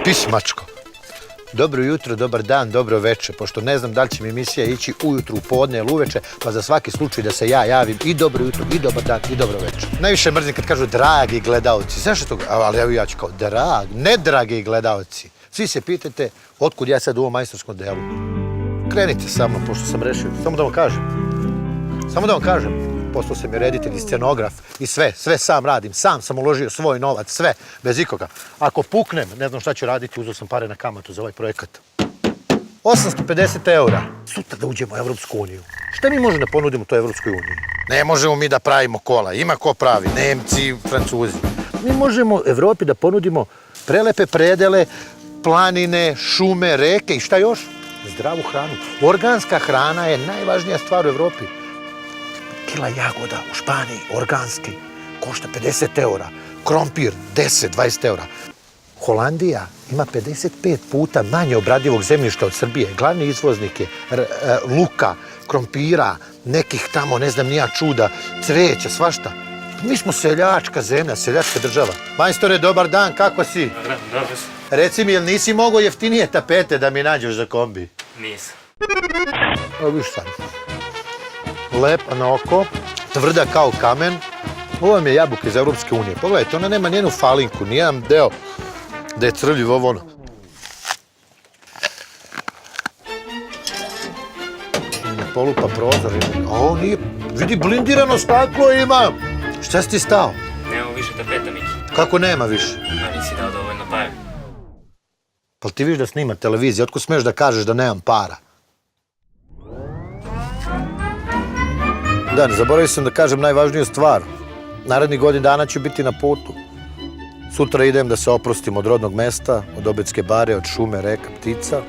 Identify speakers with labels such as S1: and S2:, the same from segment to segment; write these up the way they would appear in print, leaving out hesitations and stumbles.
S1: Pis, mačko. Dobro jutro, dobar dan, dobro veče, pošto ne znam da li će mi emisija ići ujutru, u podne ili uveče, pa za svaki slučaj da se ja javim i dobro jutro, i dobar dan, i dobro veče. Najviše mrzim kad kažu dragi gledaoci, zašto to? Ali evo ja ću kao ne dragi gledaoci. Svi se pitate otkud ja sad u ovom majstorskom delu. Krenite sa mnom, pošto sam rešio, samo da vam kažem. Postao sam i reditelj i scenograf i sve sam radim, sam sam uložio svoj novac, sve, bez ikoga. Ako puknem, ne znam šta ću raditi, uzeo sam pare na kamatu za ovaj projekat. 850 eura. Sutra da uđemo u Evropsku uniju. Šta mi možemo da ponudimo u toj Evropskoj uniji? Ne možemo mi da pravimo kola, ima ko pravi, Nemci, Francuzi. Mi možemo Evropi da ponudimo prelepe predele, planine, šume, reke i šta još? Zdravu hranu. Organska hrana je najvažnija stvar u Evropi. Kila jagoda u Španiji, organski, košta 50 eura. Krompir, 10-20 eura. Holandija ima 55 puta manje obradivog zemljišta od Srbije. Glavni izvoznik je luka, krompira, nekih tamo, ne znam nija čuda, cveća, svašta. Mi smo seljačka zemlja, seljačka država. Majstore, dobar dan, kako si?
S2: Dobro si.
S1: Reci mi, jel nisi mogao jeftinije tapete da mi nađeš za kombi?
S2: Nisam.
S1: Evo viš sad. Lepa na oko, tvrda kao kamen. Ovo vam je jabuka iz Evropske unije. Pogledajte, ona nema njenu falinku, nijedan deo da je crvljiv ovo ono. Ne polupa prozor. Ovo nije, vidi, blindirano staklo ima. Šta si ti stao?
S2: Nemamo više tapeta, Miki.
S1: Kako nema više?
S2: A nisi dao dovoljno para.
S1: Pa ti viš da snima televizija, otko smeš da kažeš da nemam para? Da, ne zaboravio sam da kažem najvažniju stvar. Narednih godina dana ću biti na putu. Sutra idem da se oprostim od rodnog mesta, od Obedske bare, od šume, reka, ptica.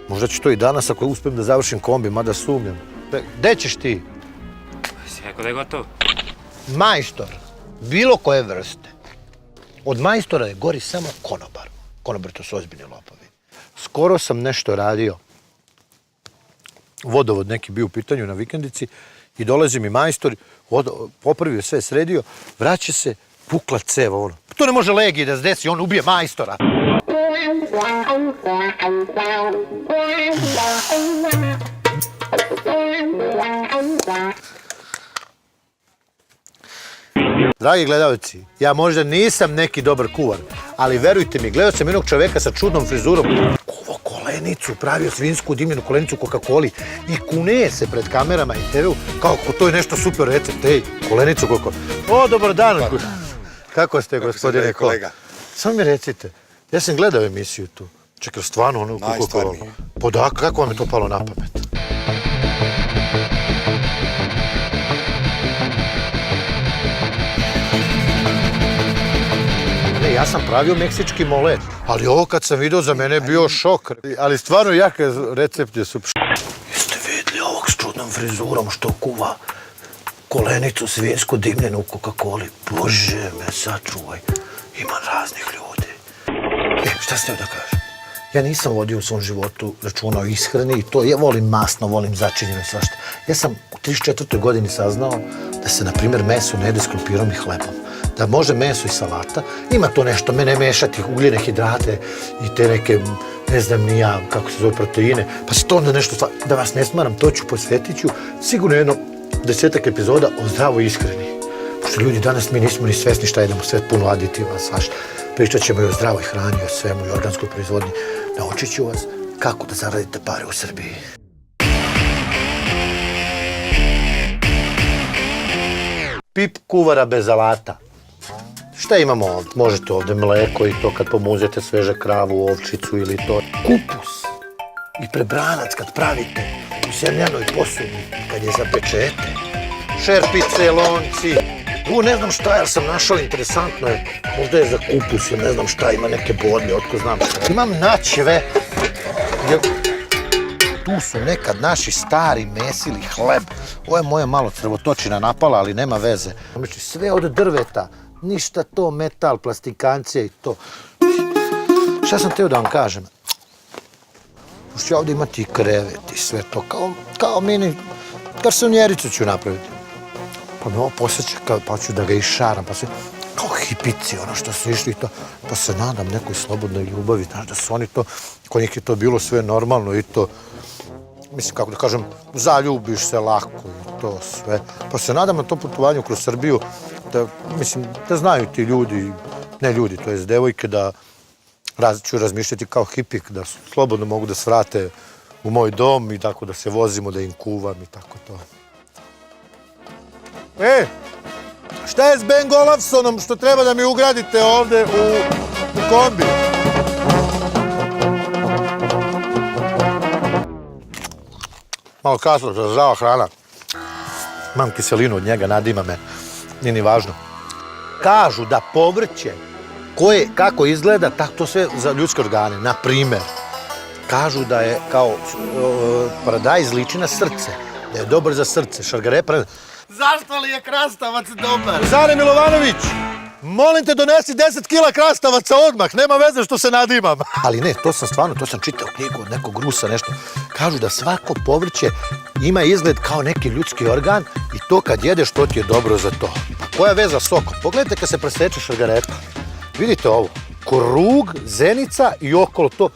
S1: Možda ću to i danas ako uspijem da završim kombi, mada sumnjam. Gde ćeš ti?
S2: Si rekao da je gotovo?
S1: Majstor, bilo koje vrste. Od majstora je gori samo konobar. Konobar, to su ozbiljni lopovi. Skoro sam nešto radio. Vodovod neki bio u pitanju na vikendici i dolazi mi majstor, popravio sve, sredio, vraća se, pukla ceva, ono. To ne može Legiji da se desi, on ubije majstora. Dragi gledalci, ja možda nisam neki dobar kuvar, ali verujte mi, gledao sam jednog čoveka sa čudnom frizurom, kuvo kolenicu, pravio svinsku dimljenu kolenicu Coca-Coli i kune se pred kamerama i TV-u, kao to je nešto super recept, ej, kolenicu Coca-Coli. O, dobar dan. Kako ste, gospodine kolega? Samo mi recite, ja sam gledao emisiju tu. Čekaj, stvarno ono Coca-Cola. Pa da, kako vam je to palo na pamet? Ja sam pravio meksički molet, ali ovo kad sam vidio za mene je bio šok. Ali stvarno jak recept je super. Jeste vidjeli ovog s čudnom frizurom što kuva kolenicu svinsku dimljenu u Coca-Coli? Bože me sačuvaj, ima raznih ljudi. Šta ste da kažem? Ja nisam vodio u svom životu računa o ishrani i to, ja volim masno, volim začinjeno i svašta. Ja sam u 34. godini saznao da se, na primjer, meso ne jede s krumpirom i hlebom. Da može meso i salata, ima to nešto, mene mešati ugljene hidrate i te neke, ne znam ni ja, kako se zove, proteine, pa se to onda nešto, da vas ne smaram, to ću, posvetit ću sigurno jedno 10 epizoda o zdravoj ishrani. Pošto ljudi danas mi nismo ni svesni šta jedemo, sve puno aditiva, svašta. Pričat ćemo i o zdravoj hrani, o svemu i organskoj proizvodnji. Naučit ću vas kako da zaradite pare u Srbiji. Pip kuvara bez alata. Šta imamo ovdje? Možete ovdje mleko i to kad pomuzete sveže kravu, ovčicu ili to. Kupus i prebranac kad pravite u zemljanoj posudi, kad je zapečete. Šerpice, lonci. Ovo ne znam šta, jer sam našao, interesantno je. Možda je za kupus, jer ne znam šta, ima neke bodlje, otko znam šta. Imam načeve. Tu su nekad naši stari mesili hleb. Ovo je moja malo crvotočina napala, ali nema veze. Znači, sve od drveta. Ništa to, metal, plastikancije i to. Šta sam teo da vam kažem? Možda ću ovdje imati i krevet i sve to. Kao mini garsonjericu ću napraviti. Pa me ovo posjeća, pa ću da ga išaram, pa sve. kao hipici, ono što su išli to, pa se nadam nekoj slobodnoj ljubavi, znaš, da su oni to, kod njih je to bilo sve normalno i to, mislim, kako da kažem, zaljubiš se lako i to sve. Pa se nadam na to putovanju kroz Srbiju, da, mislim, da znaju ti ljudi, ne ljudi, to jest devojke, da ću razmišljati kao hipik, da slobodno mogu da svrate u moj dom i tako da se vozimo, da im kuvam i tako to. Šta je s Ben Golafsonom što treba da mi ugradite ovde u kombi? Malo kasno, zdrava hrana. Imam kiselinu od njega, nadima me. Nije ni važno. Kažu da povrće, kako izgleda, to sve za ljudske organe. Na primer, kažu da je kao paradajz liči na srce. Da je dobar za srce. Šargarepa. Zašto li je krastavac dobar? Zare Milovanović, molim te donesi 10 kila krastavaca odmah, nema veze što se nadimam. Ali ne, to sam čitao knjigu od nekog Rusa, nešto. Kažu da svako povrće ima izgled kao neki ljudski organ i to kad jedeš, to ti je dobro za to. A koja je veza s okom? Pogledajte kad se preseče šargarepa. Vidite ovo, krug, zenica i okolo to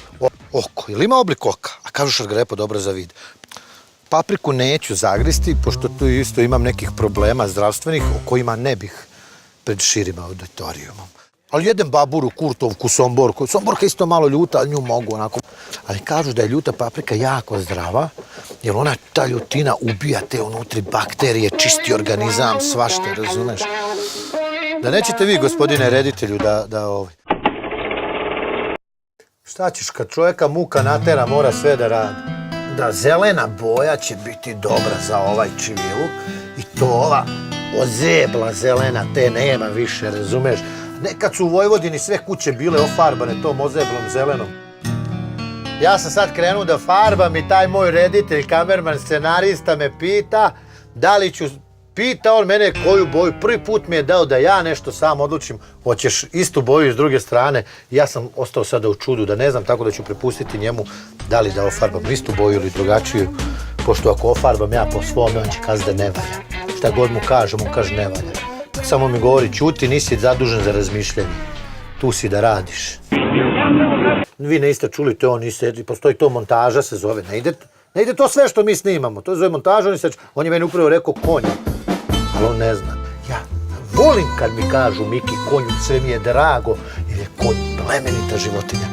S1: oko. Ili ima oblik oka? A kažu šargarepa dobro za vid. Papriku neću zagristi, pošto tu isto imam nekih problema zdravstvenih o kojima ne bih pred širim auditorijumom. Ali jedem baburu, kurtovku, somborku. Somborka isto malo ljuta, ali nju mogu onako. Ali kažu da je ljuta paprika jako zdrava, jer ona, ta ljutina ubija te unutri bakterije, čisti organizam, svašta, razumeš? Da nećete vi, gospodine reditelju, da. Šta ćeš kad čovjeka muka natera, mora sve da radi? Da zelena boja će biti dobra za ovaj čivijluk i to ova ozebla zelena, te nema više, razumeš? Nekad su u Vojvodini sve kuće bile ofarbane tom ozeblom zelenom. Ja sam sad krenuo da farbam i taj moj reditelj, kamerman, scenarista me pita da li ću... Pita on mene koju boju, prvi put mi je dao da ja nešto sam odlučim, hoćeš istu boju s druge strane. Ja sam ostao sada u čudu da ne znam, tako da ću prepustiti njemu da li da ofarbam istu boju ili drugačiju, pošto ako ofarbam ja po svome, on će kazati da ne valja. Šta god mu kažem, on kaže ne valja. Samo mi govori, ćuti, nisi zadužen za razmišljanje, tu si da radiš. Vi niste čuli to, postoji to montaža se zove, ne ide to sve što mi snimamo, to se zove montaža, on je meni upravo rekao konja. Ali on ne zna. Ja volim kad mi kažu Miki konju, sve mi je drago, jer je konj plemenita životinja.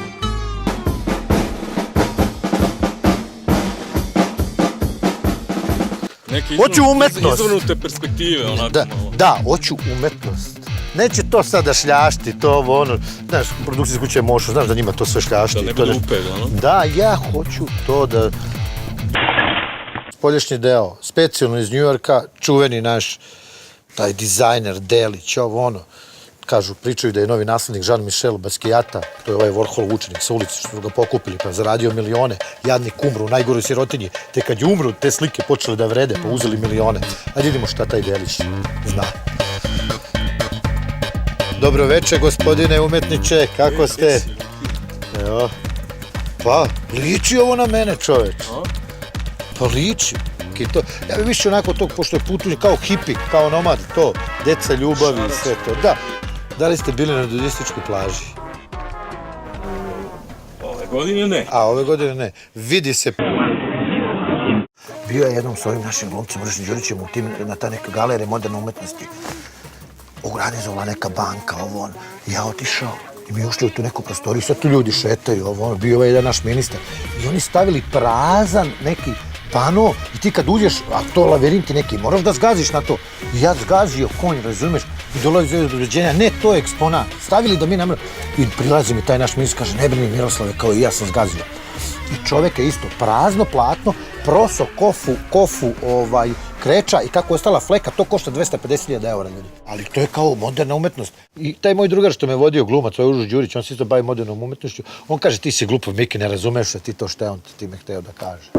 S1: Hoću umetnost.
S3: Izvrnute perspektive, onako malo.
S1: Da, hoću umetnost. Neće to sada šljašti, to ono, znaš, produkcijske kuće Mošo, znaš da njima to sve šljašti.
S3: Da ne bude upegla, no?
S1: Da, ja hoću to da... Spolješnji deo, specijalno iz Njujorka, čuveni naš taj dizajner Delić, ono, kažu, pričaju da je novi naslednik Jean-Michel Basquiata, to je ovaj Warhol učenik sa ulici što su ga pokupili, pa zaradio milione, jadnik umru u najgoroj sirotinji, te kad je umru, te slike počele da vrede, pa uzeli milione. Ajde vidimo šta taj Delić zna. Dobro večer, gospodine umetniče, kako ste? Evo, pa, liči ovo na mene, čoveč. Pa liči. Ja bih više onako tog, pošto je putuj kao hipik, kao nomad, to, deca ljubavi i sve to. Da li ste bili na nudističkoj plaži?
S3: Ove godine ne.
S1: A, ove godine ne. Vidi se. Bio je jednom s ovim našim glumcem, Mršim Đurićem, na ta neka galerija moderne umetnosti. Organizovala neka banka, ovo ono. Ja otišao i mi ušli u tu neku prostoriju, sad tu ljudi šetaju, ovo ono. Bio ovaj jedan naš ministar. I oni stavili prazan neki pano i ti kad uđeš, a to lavirinti neki, moraš da zgaziš na to. I ja zgazio konj, razumeš, i dolazi do uređenja, ne, to je eksponat. Stavili da mi namre... I prilazi mi taj naš ministar, kaže, ne brini Miroslave, kao i ja sam zgazio. I čovek je isto prazno platno, proso, kofu, kreča i kako je ostala fleka, to košta 250.000 € ljudi. Ali to je kao moderna umetnost. I taj moj drugar što me vodio glumac, ovaj Uroš Đurić, on se isto bavi modernom umetnošću, on kaže, ti si glupav, Miki, ne razumeš ti to šta je on ti me hteo da kaže.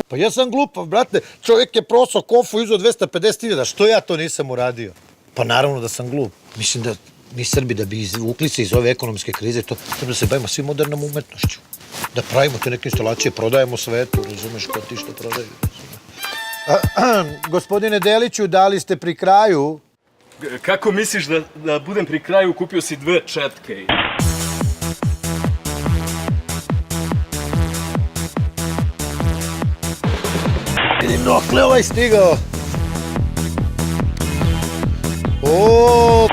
S1: Pa ja sam glupav, brate, čovjek je proso kofu i uzeo 250.000, što ja to nisam uradio? Pa naravno da sam glup. Mislim da mi Srbi da bi izvukli se iz ove ekonomske krize, to treba da se bavimo svi modernom umetnošću. Da pravimo te neke instalacije, prodajemo svetu, razumeš, ko ti što prodaju. Gospodine Deliću, da li ste pri kraju?
S3: Kako misliš da budem pri kraju, kupio si 2 četke?
S1: Vidim dokle ovaj stigao. O.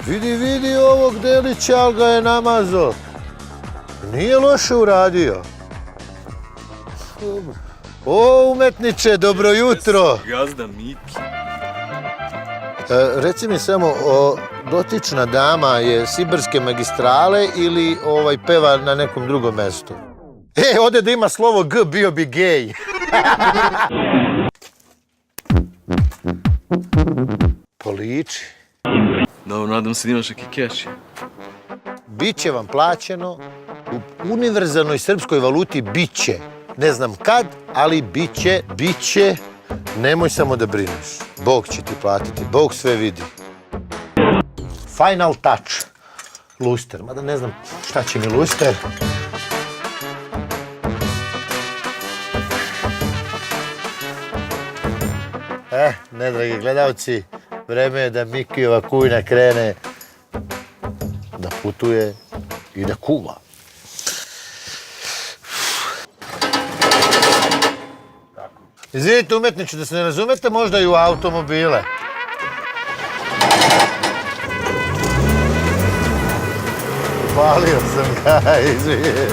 S1: Vidi ovog delića, ali ga je namazao. Nije loše uradio. O, umetniče, dobro jutro.
S3: Gazda Miki.
S1: Reci mi samo, dotična dama je Sibirske magistrale ili peva na nekom drugom mestu? Ovdje da ima slovo G, bio bi gej. Poliči.
S3: Dobro, nadam se da imaš neki keš.
S1: Biće vam plaćeno u univerzalnoj srpskoj valuti, biće. Ne znam kad, ali biće. Nemoj samo da brineš. Bog će ti platiti, Bog sve vidi. Final touch. Luster, mada ne znam šta će mi luster. Ne, dragi gledalci, vreme je da Mikijeva kujna krene da putuje i da kuva. Izvinite, umetniče, da se ne razumete možda i u automobile. Palio sam ga, izvinite.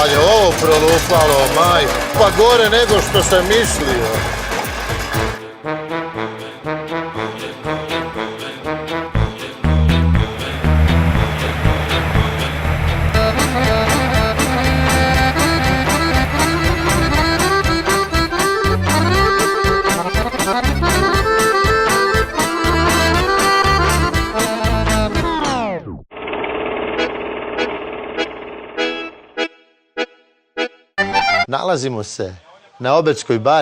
S1: Ali je ovo prolupalo, maj, pa gore nego što sam mislio. Nalazimo se na Obedskoj bari.